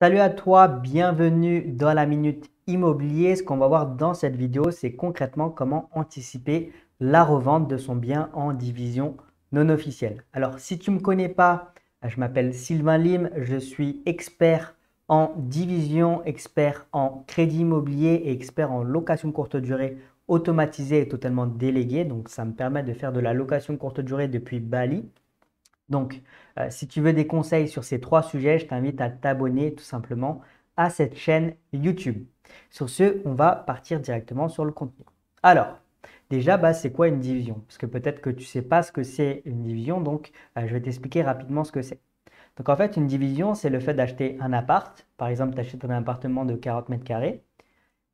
Salut à toi, bienvenue dans la Minute Immobilier. Ce qu'on va voir dans cette vidéo, c'est concrètement comment anticiper la revente de son bien en division non officielle. Alors, si tu ne me connais pas, je m'appelle Sylvain Lim, je suis expert en division, expert en crédit immobilier et expert en location courte durée automatisée et totalement déléguée. Donc, ça me permet de faire de la location courte durée depuis Bali. Donc, si tu veux des conseils sur ces trois sujets, je t'invite à t'abonner tout simplement à cette chaîne YouTube. Sur ce, on va partir directement sur le contenu. Alors, déjà, c'est quoi une division? Parce que peut-être que tu ne sais pas ce que c'est une division, donc je vais t'expliquer rapidement ce que c'est. Donc, en fait, une division, c'est le fait d'acheter un appart. Par exemple, tu achètes un appartement de 40 mètres carrés.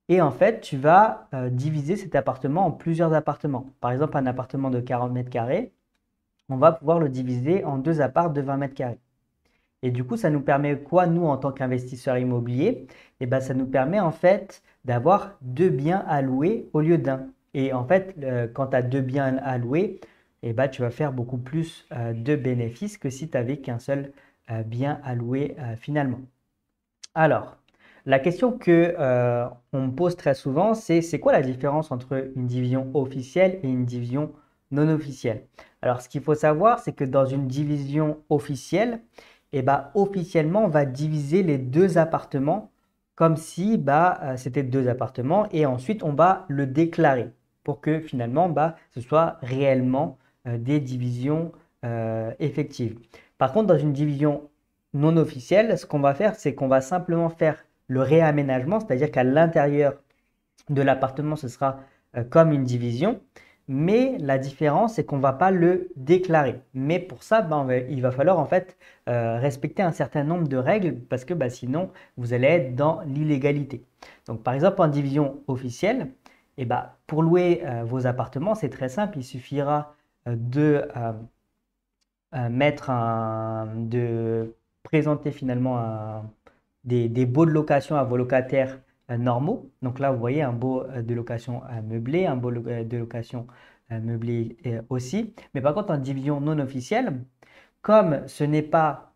Et en fait, tu vas diviser cet appartement en plusieurs appartements. Par exemple, un appartement de 40 mètres carrés, on va pouvoir le diviser en deux apparts de 20 mètres carrés. Et du coup, ça nous permet quoi, nous, en tant qu'investisseurs immobiliers? Eh bien, ça nous permet en fait d'avoir deux biens à louer au lieu d'un. Et en fait, quand tu as deux biens à louer, eh ben, tu vas faire beaucoup plus de bénéfices que si tu n'avais qu'un seul bien à louer finalement. Alors, la question que on me pose très souvent, c'est quoi la différence entre une division officielle et une division non officielle? Alors, ce qu'il faut savoir, c'est que dans une division officielle, officiellement, on va diviser les deux appartements comme si c'était deux appartements et ensuite on va le déclarer pour que finalement ce soit réellement des divisions effectives. Par contre, dans une division non officielle, ce qu'on va faire, c'est qu'on va simplement faire le réaménagement, c'est-à-dire qu'à l'intérieur de l'appartement, ce sera comme une division, mais la différence, c'est qu'on ne va pas le déclarer. Mais pour ça, il va falloir en fait respecter un certain nombre de règles parce que sinon, vous allez être dans l'illégalité. Donc, par exemple, en division officielle, pour louer vos appartements, c'est très simple, il suffira de présenter finalement des baux de location à vos locataires normaux. Donc là, vous voyez un baux de location meublé, un baux de location meublé aussi. Mais par contre, en division non officielle, comme ce n'est pas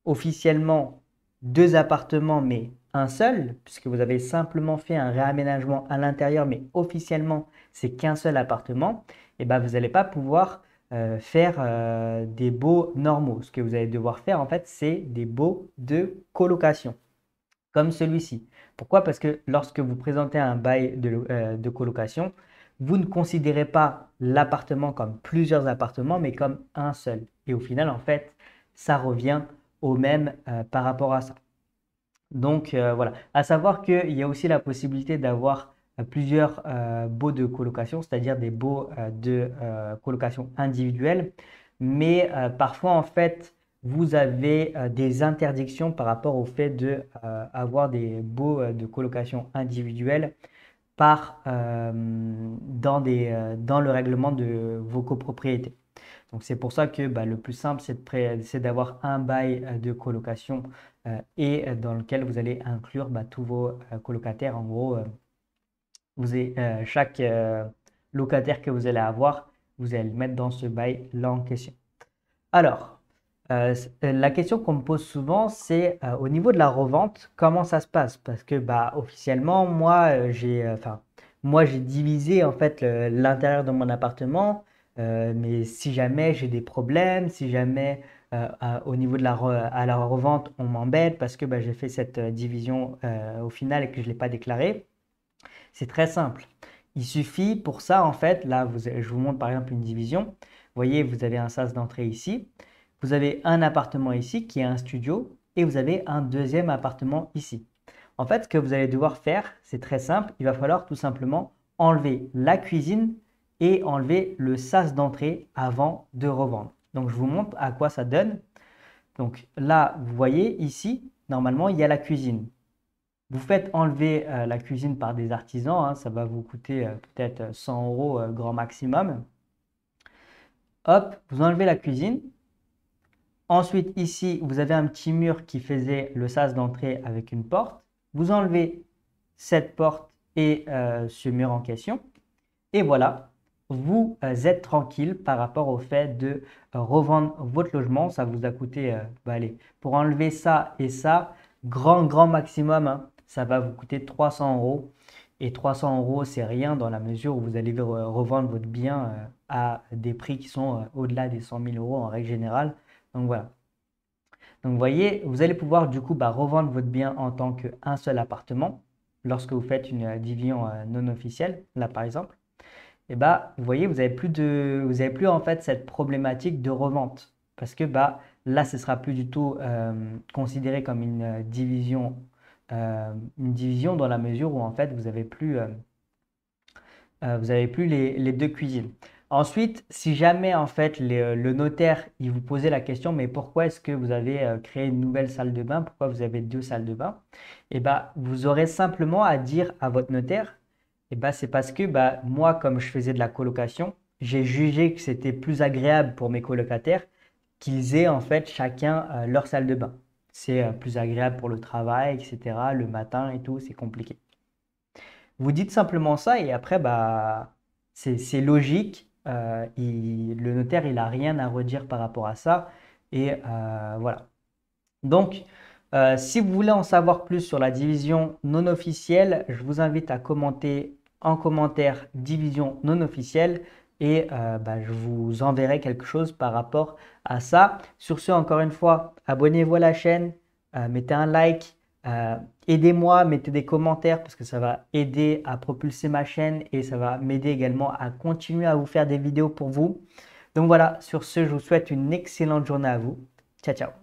officiellement deux appartements, mais un seul, puisque vous avez simplement fait un réaménagement à l'intérieur, mais officiellement, c'est qu'un seul appartement, et vous n'allez pas pouvoir faire des baux normaux. Ce que vous allez devoir faire, en fait, c'est des baux de colocation, comme celui-ci. Pourquoi? Parce que lorsque vous présentez un bail de colocation, vous ne considérez pas l'appartement comme plusieurs appartements, mais comme un seul. Et au final, en fait, ça revient au même par rapport à ça. Donc voilà, à savoir qu'il y a aussi la possibilité d'avoir plusieurs baux de colocation, c'est-à-dire des baux de colocation individuelle. Mais parfois, en fait, vous avez des interdictions par rapport au fait d'avoir des baux de colocation individuelle dans le règlement de vos copropriétés. Donc c'est pour ça que le plus simple, c'est d'avoir un bail de colocation et dans lequel vous allez inclure tous vos colocataires. En gros, chaque locataire que vous allez avoir, vous allez le mettre dans ce bail-là en question. Alors, la question qu'on me pose souvent, c'est au niveau de la revente, comment ça se passe? Parce que officiellement, moi j'ai divisé en fait l'intérieur de mon appartement, mais si jamais j'ai des problèmes, si jamais au niveau de à la revente, on m'embête parce que j'ai fait cette division au final et que je ne l'ai pas déclaré, c'est très simple. Il suffit pour ça, en fait, là, je vous montre par exemple une division. Vous voyez, vous avez un sas d'entrée ici. Vous avez un appartement ici qui est un studio et vous avez un deuxième appartement ici. En fait, ce que vous allez devoir faire, c'est très simple. Il va falloir tout simplement enlever la cuisine et enlever le sas d'entrée avant de revendre. Donc, je vous montre à quoi ça donne. Donc là, vous voyez ici, normalement, il y a la cuisine. Vous faites enlever la cuisine par des artisans, hein, ça va vous coûter peut-être 100 euros grand maximum. Hop, vous enlevez la cuisine. Ensuite, ici, vous avez un petit mur qui faisait le sas d'entrée avec une porte. Vous enlevez cette porte et ce mur en question. Et voilà, vous êtes tranquille par rapport au fait de revendre votre logement. Ça vous a coûté, allez, pour enlever ça et ça, grand maximum, hein, ça va vous coûter 300 euros. Et 300 euros, c'est rien dans la mesure où vous allez revendre votre bien à des prix qui sont au-delà des 100 000 euros en règle générale. Donc voilà. Donc vous voyez, vous allez pouvoir du coup revendre votre bien en tant qu'un seul appartement lorsque vous faites une division non officielle, là par exemple. Et vous voyez, vous avez plus en fait cette problématique de revente parce que là, ce sera plus du tout considéré comme une division dans la mesure où en fait vous avez plus les deux cuisines. Ensuite, si jamais en fait le notaire il vous posait la question, mais pourquoi est-ce que vous avez créé une nouvelle salle de bain? Pourquoi vous avez deux salles de bain? Et vous aurez simplement à dire à votre notaire, c'est parce que moi, comme je faisais de la colocation, j'ai jugé que c'était plus agréable pour mes colocataires qu'ils aient en fait chacun leur salle de bain. C'est plus agréable pour le travail, etc. Le matin et tout, c'est compliqué. Vous dites simplement ça et après, c'est logique. Le notaire, il n'a rien à redire par rapport à ça. Et voilà. Donc, si vous voulez en savoir plus sur la division non officielle, je vous invite à commenter en commentaire division non officielle et je vous enverrai quelque chose par rapport à ça. Sur ce, encore une fois, abonnez-vous à la chaîne, mettez un like, aidez-moi, mettez des commentaires parce que ça va aider à propulser ma chaîne et ça va m'aider également à continuer à vous faire des vidéos pour vous. Donc voilà, sur ce, je vous souhaite une excellente journée à vous. Ciao, ciao.